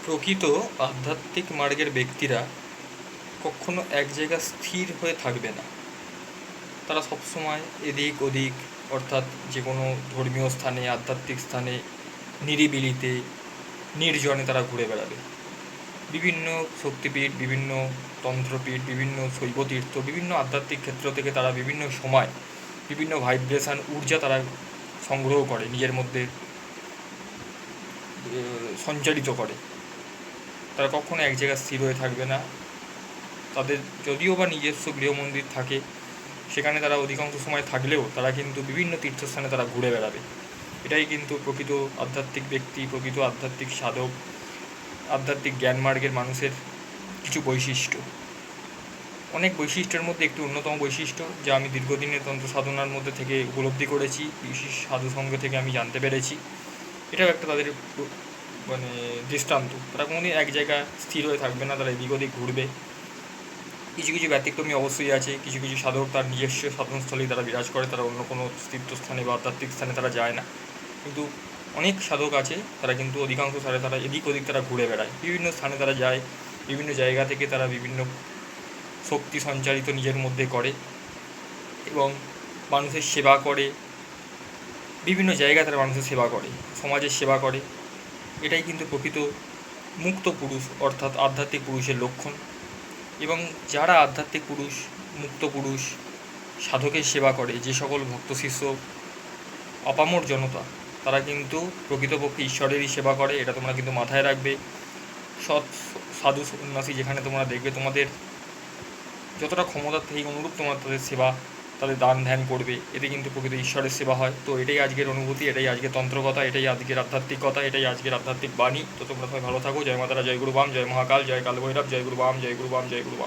প্রকৃত আধ্যাত্মিক মার্গের ব্যক্তিরা কখনো এক জায়গায় স্থির হয়ে থাকবে না। তারা সবসময় এদিক ওদিক, অর্থাৎ যে কোনো ধর্মীয় স্থানে, আধ্যাত্মিক স্থানে, নিরিবিলিতে, নির্জনে তারা ঘুরে বেড়াবে। বিভিন্ন শক্তিপীঠ, বিভিন্ন তন্ত্রপীঠ, বিভিন্ন শৈবতীর্থ, বিভিন্ন আধ্যাত্মিক ক্ষেত্র থেকে তারা বিভিন্ন সময় বিভিন্ন ভাইব্রেশন, ঊর্জা তারা সংগ্রহ করে, নিজের মধ্যে সঞ্চারিত করে। তারা কখনো এক জায়গায় স্থির হয়ে থাকবে না। তাদের যদিও বা নিজস্ব গৃহমন্দির থাকে, সেখানে তারা অধিকাংশ সময় থাকলেও তারা কিন্তু বিভিন্ন তীর্থস্থানে তারা ঘুরে বেড়াবে। এটাই কিন্তু প্রকৃত আধ্যাত্মিক ব্যক্তি, প্রকৃত আধ্যাত্মিক সাধক, আধ্যাত্মিক জ্ঞান মার্গের মানুষের কিছু বৈশিষ্ট্য। অনেক বৈশিষ্ট্যের মধ্যে একটি অন্যতম বৈশিষ্ট্য, যা আমি দীর্ঘদিনের তন্ত্র সাধনার মধ্যে থেকে উপলব্ধি করেছি, বিশেষ সাধুসঙ্গ থেকে আমি জানতে পেরেছি। এটাও একটা তাদের দৃষ্টান্ত। তারা কোনোদিন এক জায়গায় স্থির হয়ে থাকবে না, তারা এদিক ওদিক ঘুরবে। কিছু কিছু ব্যতিক্রমী অবশ্যই আছে। কিছু কিছু সাধক তার নিজস্ব সাধনস্থলেই তারা বিরাজ করে, তারা অন্য কোনো তীর্থস্থানে বা আধ্যাত্মিক স্থানে তারা যায় না। কিন্তু অনেক সাধক আছে, তারা কিন্তু অধিকাংশ স্থানে তারা এদিক ওদিক তারা ঘুরে বেড়ায়, বিভিন্ন স্থানে তারা যায়, বিভিন্ন জায়গা থেকে তারা বিভিন্ন শক্তি সঞ্চারিত নিজের মধ্যে করে এবং মানুষের সেবা করে। বিভিন্ন জায়গায় তারা মানুষের সেবা করে, সমাজের সেবা করে। এটাই কিন্তু প্রকৃত মুক্ত পুরুষ, অর্থাৎ আধ্যাত্মিক পুরুষের লক্ষণ। এবং যারা আধ্যাত্মিক পুরুষ, মুক্ত পুরুষ, সাধকের সেবা করে, যে সকল ভক্ত শিষ্য, অপামর জনতা, তারা কিন্তু প্রকৃতপক্ষে ঈশ্বরেরই সেবা করে। এটা তোমরা কিন্তু মাথায় রাখবে। সৎ সাধু সন্ন্যাসী যেখানে তোমরা দেখবে, তোমাদের যতটা ক্ষমতা সেই অনুরূপ তোমরা তাদের সেবা, তাদের দান ধ্যান করবে, এতে কিন্তু প্রকৃত ঈশ্বরের সেবা হয়। তো এটাই আজকের অনুভূতি, এটাই আজকের তন্ত্রকথা, এটাই আজকের আধ্যাত্মিকতা, এটাই আজকের আধ্যাত্মিক বাণী। তো তোমরা সবাই ভালো থাকো। জয় মাতারা, জয় গুরু বাম, জয় মহাকাল, জয় কালভৈরব, জয় গুরু বাম, জয় গুরু বাম, জয় গুরু বাম।